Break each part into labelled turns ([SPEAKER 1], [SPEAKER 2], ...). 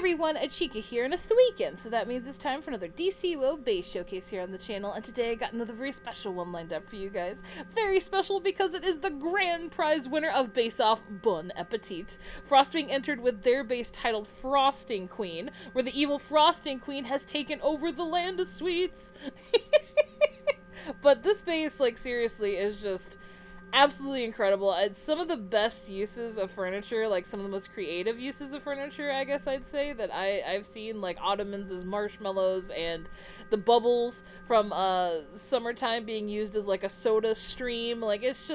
[SPEAKER 1] everyone, Achikah here, and it's the weekend, so that means it's time for another DCUO base showcase here on the channel, and today I got another very special one lined up for you guys. Very special because it is the grand prize winner of Base Off Bon Appetit. Frostwing entered with their base titled Frosting Queen, where the evil Frosting Queen has taken over the land of sweets. But this base, like, seriously, is just absolutely incredible. It's some of the best uses of furniture, like some of the most creative uses of furniture, I guess I'd say, that I've seen, like ottomans as marshmallows and the bubbles from Summertime being used as like a soda stream. Like, it's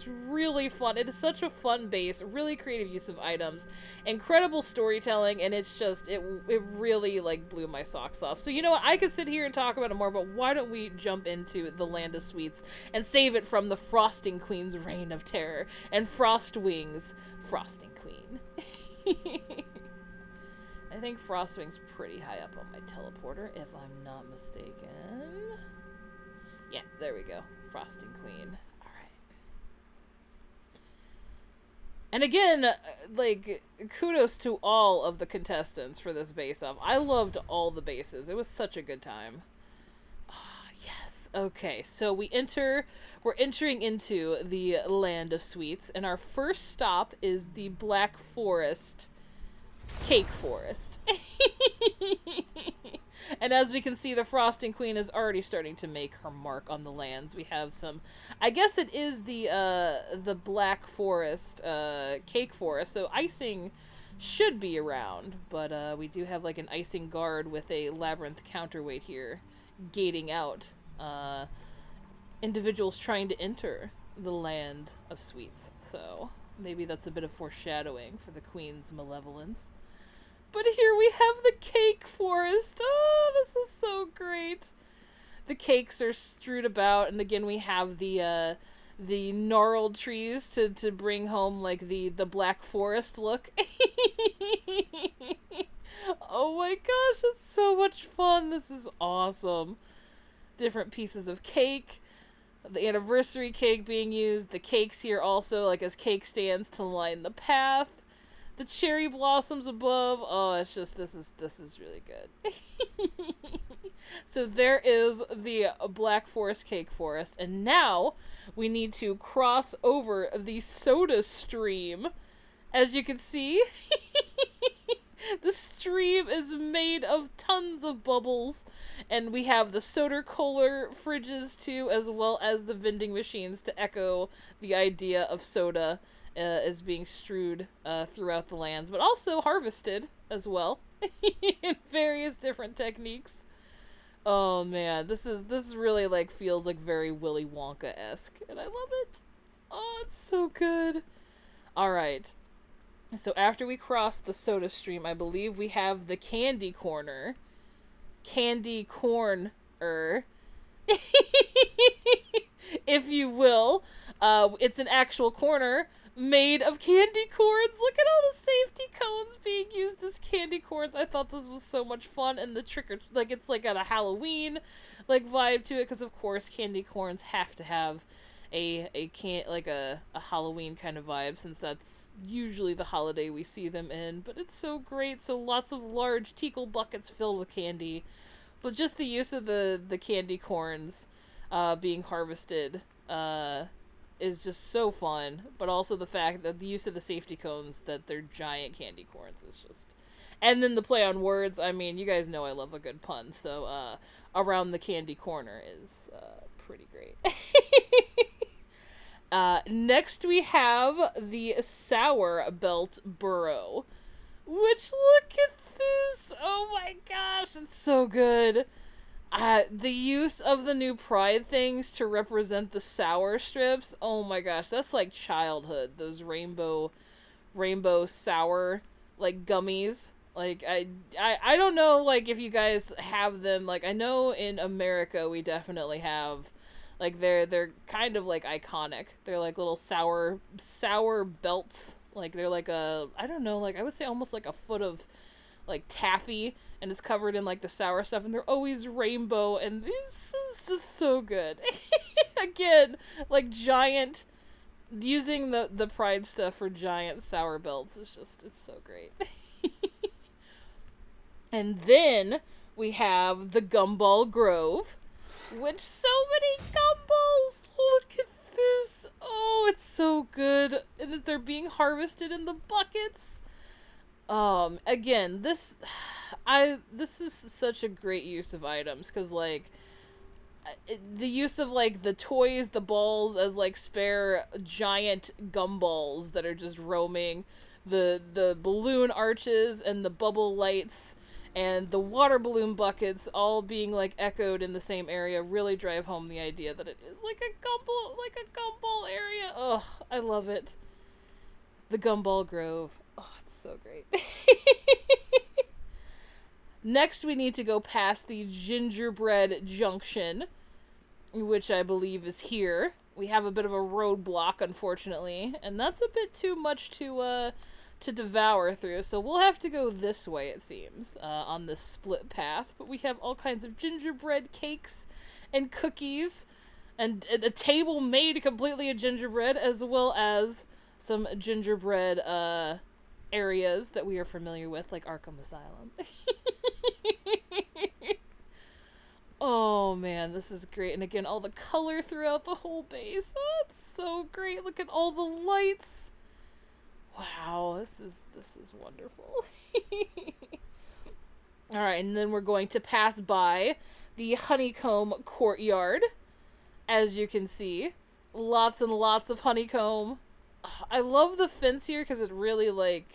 [SPEAKER 1] really fun. It is such a fun base, really creative use of items, incredible storytelling, and it's just, it really, like, blew my socks off. So, you know what, I could sit here and talk about it more, but why don't we jump into the Land of Sweets and save it from the Frosting Queen's reign of terror and Frostwing's Frosting Queen. I think Frostwing's pretty high up on my teleporter, if I'm not mistaken. Yeah, there we go. Frosting Queen. Alright. And again, like, kudos to all of the contestants for this base-off. I loved all the bases. It was such a good time. Yes. Okay, so we're entering into the Land of Sweets, and our first stop is the Black Forest Cake Forest. And as we can see, the Frosting Queen is already starting to make her mark on the lands. We have some, I guess it is the Black Forest Cake Forest, so icing should be around, but we do have like an icing guard with a labyrinth counterweight here, gating out individuals trying to enter the Land of Sweets. So maybe that's a bit of foreshadowing for the Queen's malevolence. But here we have the Cake Forest. Oh, this is so great. The cakes are strewed about, and again we have the gnarled trees to bring home like the Black Forest look. Oh my gosh, it's so much fun. This is awesome. Different pieces of cake. The anniversary cake being used. The cakes here also like as cake stands to line the path. The cherry blossoms above. Oh, it's just, this is really good. So there is the Black Forest Cake Forest, and now we need to cross over the soda stream. As you can see, the stream is made of tons of bubbles, and we have the soda cooler fridges too, as well as the vending machines to echo the idea of soda is being strewed throughout the lands, but also harvested as well in various different techniques. Oh man, this really like feels like very Willy Wonka-esque, and I love it. Oh, it's so good. All right. So after we cross the soda stream, I believe we have the candy corner. Candy corn-er. If you will. It's an actual corner made of candy corns. Look at all the safety cones being used as candy corns. I thought this was so much fun, and the like, it's like got a Halloween like vibe to it, because of course candy corns have to have a Halloween kind of vibe, since that's usually the holiday we see them in. But it's so great. So lots of large teakle buckets filled with candy, but just the use of the candy corns being harvested is just so fun, but also the fact that the use of the safety cones, that they're giant candy corns, is just... And then the play on words, I mean, you guys know I love a good pun, so around the candy corner is pretty great. Next we have the Sour Belt Burrow, which, look at this! Oh my gosh, it's so good! The use of the new Pride things to represent the sour strips, oh my gosh, that's like childhood. Those rainbow sour, like, gummies. Like, I don't know, like, if you guys have them. Like, I know in America we definitely have, like, they're kind of, like, iconic. They're, like, little sour belts. Like, they're like I don't know, like, I would say almost like a foot of, like, taffy, and it's covered in like the sour stuff, and they're always rainbow, and this is just so good. Again, like, giant, using the Pride stuff for giant sour belts is just, it's so great. And then we have the Gumball Grove, which so many gumballs. Look at this. Oh, it's so good. And that they're being harvested in the buckets. Again, this is such a great use of items, because, like, the use of, like, the toys, the balls as, like, spare giant gumballs that are just roaming, the balloon arches and the bubble lights and the water balloon buckets all being, like, echoed in the same area really drive home the idea that it is like a gumball area. Oh, I love it. The Gumball Grove. Oh, it's so great. Next, we need to go past the Gingerbread Junction, which I believe is here. We have a bit of a roadblock, unfortunately, and that's a bit too much to devour through, so we'll have to go this way, it seems, on this split path. But we have all kinds of gingerbread cakes and cookies, and a table made completely of gingerbread, as well as some gingerbread areas that we are familiar with, like Arkham Asylum. Oh man, this is great. And again, all the color throughout the whole base. Oh, it's so great. Look at all the lights. Wow, this is wonderful. Alright, and then we're going to pass by the honeycomb courtyard. As you can see, lots and lots of honeycomb. I love the fence here because it really, like,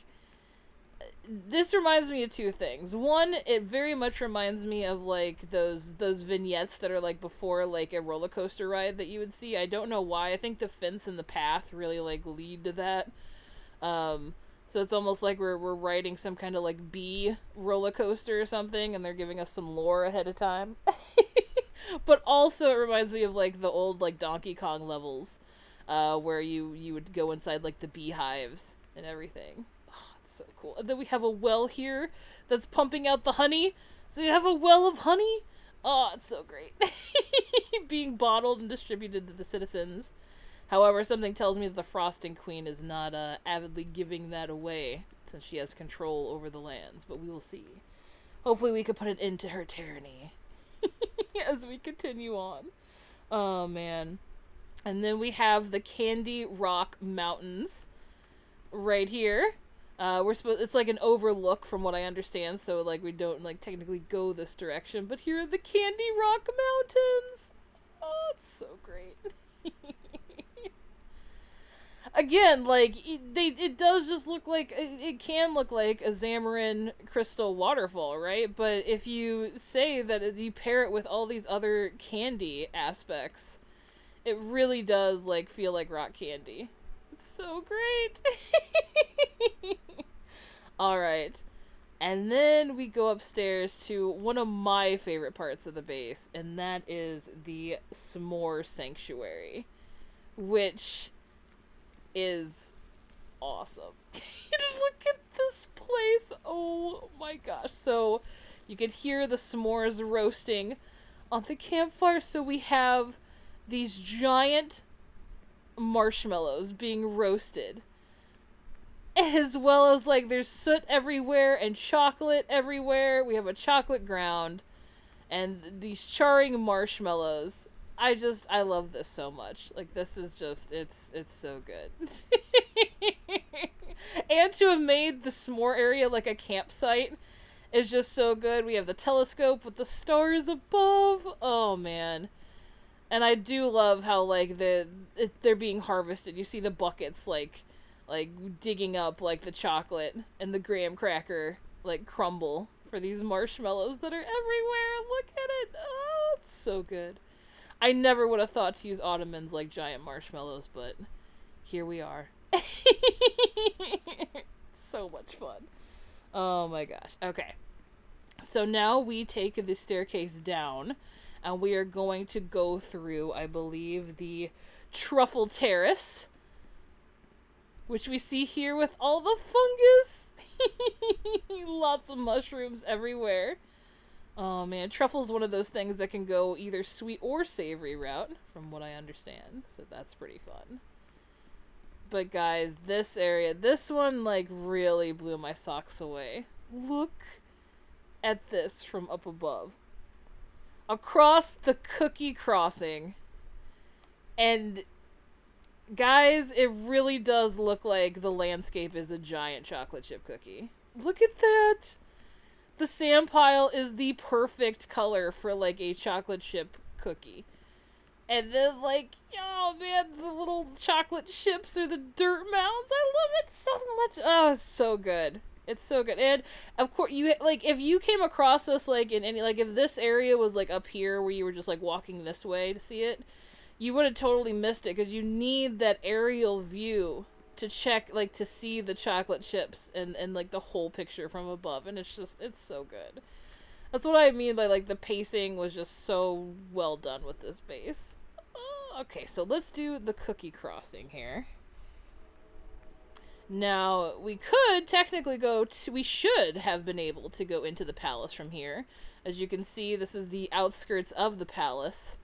[SPEAKER 1] this reminds me of two things. One, it very much reminds me of, like, those vignettes that are, like, before, like, a roller coaster ride that you would see. I don't know why. I think the fence and the path really, like, lead to that. So it's almost like we're riding some kind of, like, bee roller coaster or something, and they're giving us some lore ahead of time. But also it reminds me of, like, the old, like, Donkey Kong levels, where you would go inside, like, the beehives and everything. So cool. And then we have a well here that's pumping out the honey. So you have a well of honey. Oh, it's so great. Being bottled and distributed to the citizens. However, something tells me that the Frosting Queen is not avidly giving that away, since she has control over the lands. But we will see. Hopefully we can put an end to her tyranny as we continue on. Oh, man. And then we have the Candy Rock Mountains right here. It's like an overlook from what I understand, so, like, we don't, like, technically go this direction, but here are the Candy Rock Mountains! Oh, it's so great. Again, like, it does just look like, it can look like a Xamarin Crystal Waterfall, right? But if you say that you pair it with all these other candy aspects, it really does, like, feel like rock candy. It's so great! Alright. And then we go upstairs to one of my favorite parts of the base, and that is the S'more Sanctuary, which is awesome. Look at this place! Oh my gosh. So, you can hear the s'mores roasting on the campfire, so we have these giant marshmallows being roasted. As well as, like, there's soot everywhere and chocolate everywhere. We have a chocolate ground and these charring marshmallows. I love this so much. Like, this is just, it's so good. And to have made the s'more area like a campsite is just so good. We have the telescope with the stars above. Oh, man. And I do love how, like, they're being harvested. You see the buckets, like digging up, like, the chocolate and the graham cracker, like, crumble for these marshmallows that are everywhere. Look at it. Oh, it's so good. I never would have thought to use ottomans like giant marshmallows, but here we are. So much fun. Oh my gosh. Okay. So now we take the staircase down, and we are going to go through, I believe, the Truffle Terrace, which we see here with all the fungus. Lots of mushrooms everywhere. Oh man, truffle's one of those things that can go either sweet or savory route, from what I understand. So that's pretty fun. But guys, this area, this one, like, really blew my socks away. Look at this from up above. Across the cookie crossing. And guys, it really does look like the landscape is a giant chocolate chip cookie. Look at that! The sand pile is the perfect color for, like, a chocolate chip cookie. And then, like, oh man, the little chocolate chips or the dirt mounds. I love it so much. Oh, it's so good. It's so good. And, of course, you, like, if you came across this, like, in any, like, if this area was, like, up here where you were just, like, walking this way to see it, you would have totally missed it, because you need that aerial view to check, like, to see the chocolate chips and, like, the whole picture from above. And it's just, it's so good. That's what I mean by, like, the pacing was just so well done with this base. Okay, so let's do the cookie crossing here. Now, we could technically go to, we should have been able to go into the palace from here. As you can see, this is the outskirts of the palace.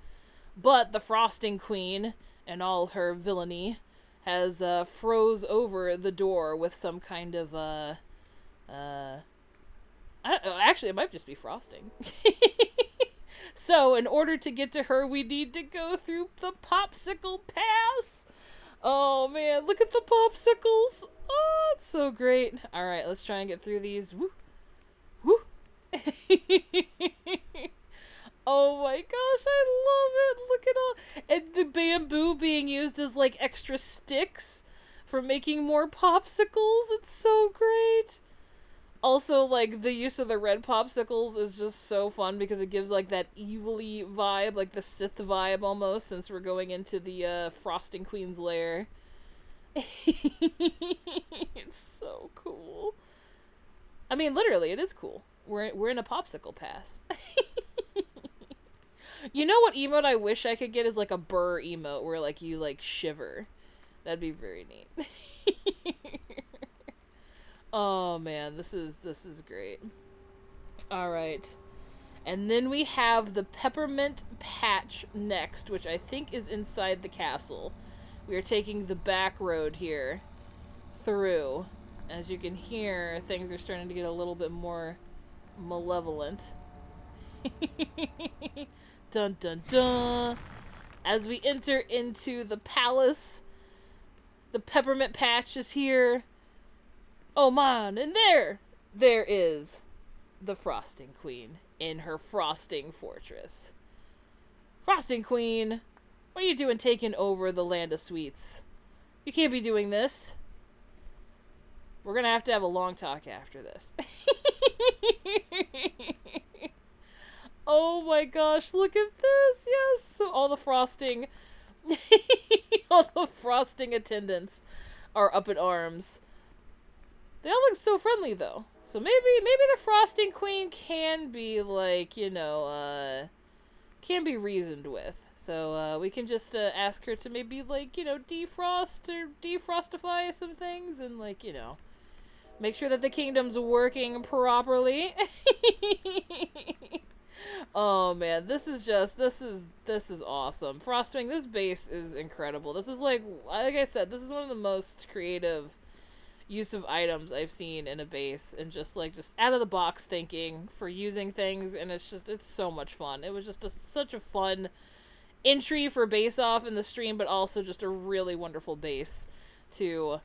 [SPEAKER 1] But the Frosting Queen and all her villainy has froze over the door with some kind of, I don't know, actually it might just be frosting. So, in order to get to her, we need to go through the Popsicle Pass. Oh, man, look at the popsicles. Oh, it's so great. Alright, let's try and get through these. Woo. Woo. Oh my gosh, I love it. Look at all. And the bamboo being used as, like, extra sticks for making more popsicles. It's so great. Also, like, the use of the red popsicles is just so fun because it gives, like, that evil-y vibe, like the Sith vibe almost, since we're going into the Frosting Queen's lair. It's so cool. I mean, literally, it is cool. We're in a popsicle pass. You know what emote I wish I could get is, like, a burr emote where, like, you, like, shiver. That'd be very neat. Oh man, this is great. Alright. And then we have the Peppermint Patch next, which I think is inside the castle. We are taking the back road here through. As you can hear, things are starting to get a little bit more malevolent. Dun dun dun! As we enter into the palace, the Peppermint Patch is here. Oh man, and there is the Frosting Queen in her frosting fortress. Frosting Queen, what are you doing taking over the land of sweets? You can't be doing this. We're gonna have to have a long talk after this. Oh my gosh, look at this! Yes! So all the frosting all the frosting attendants are up in arms. They all look so friendly, though. So maybe the Frosting Queen can be, like, you know, can be reasoned with. So, we can just, ask her to maybe, like, you know, defrost or defrostify some things and, like, you know, make sure that the kingdom's working properly. Oh, man, this is awesome. Frostwing, this base is incredible. This is, like I said, this is one of the most creative use of items I've seen in a base, and just out of the box thinking for using things, and it's so much fun. It was just such a fun entry for base off in the stream, but also just a really wonderful base to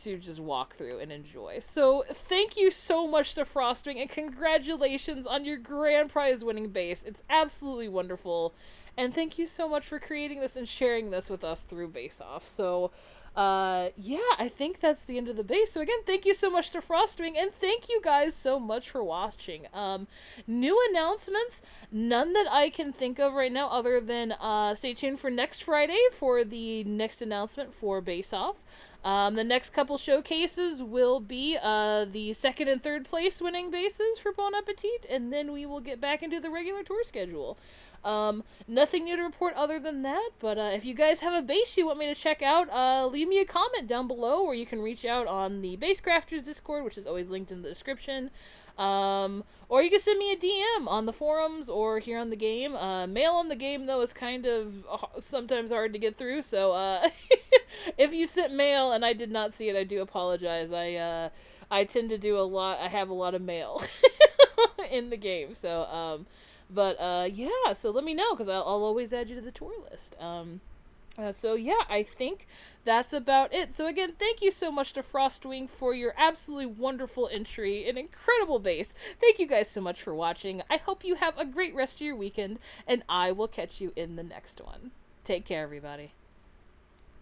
[SPEAKER 1] just walk through and enjoy. So thank you so much to Frostwing, and congratulations on your grand prize winning base. It's absolutely wonderful, and thank you so much for creating this and sharing this with us through base off. So yeah, I think that's the end of the base. So again, thank you so much to Frostwing, and thank you guys so much for watching. New announcements, none that I can think of right now, other than, stay tuned for next Friday for the next announcement for Base Off. The next couple showcases will be, the second and third place winning bases for Bon Appetit, and then we will get back into the regular tour schedule. Nothing new to report other than that, but if you guys have a base you want me to check out, leave me a comment down below, or you can reach out on the Basecrafters Discord, which is always linked in the description. Or you can send me a DM on the forums or here on the game. Mail on the game, though, is kind of sometimes hard to get through, so if you sent mail and I did not see it, I do apologize. I tend to do I have a lot of mail in the game. So, yeah, so let me know, because I'll always add you to the tour list. So yeah, I think that's about it. So again, thank you so much to FR0ST WING for your absolutely wonderful entry, an incredible base. Thank you guys so much for watching. I hope you have a great rest of your weekend, and I will catch you in the next one. Take care, everybody.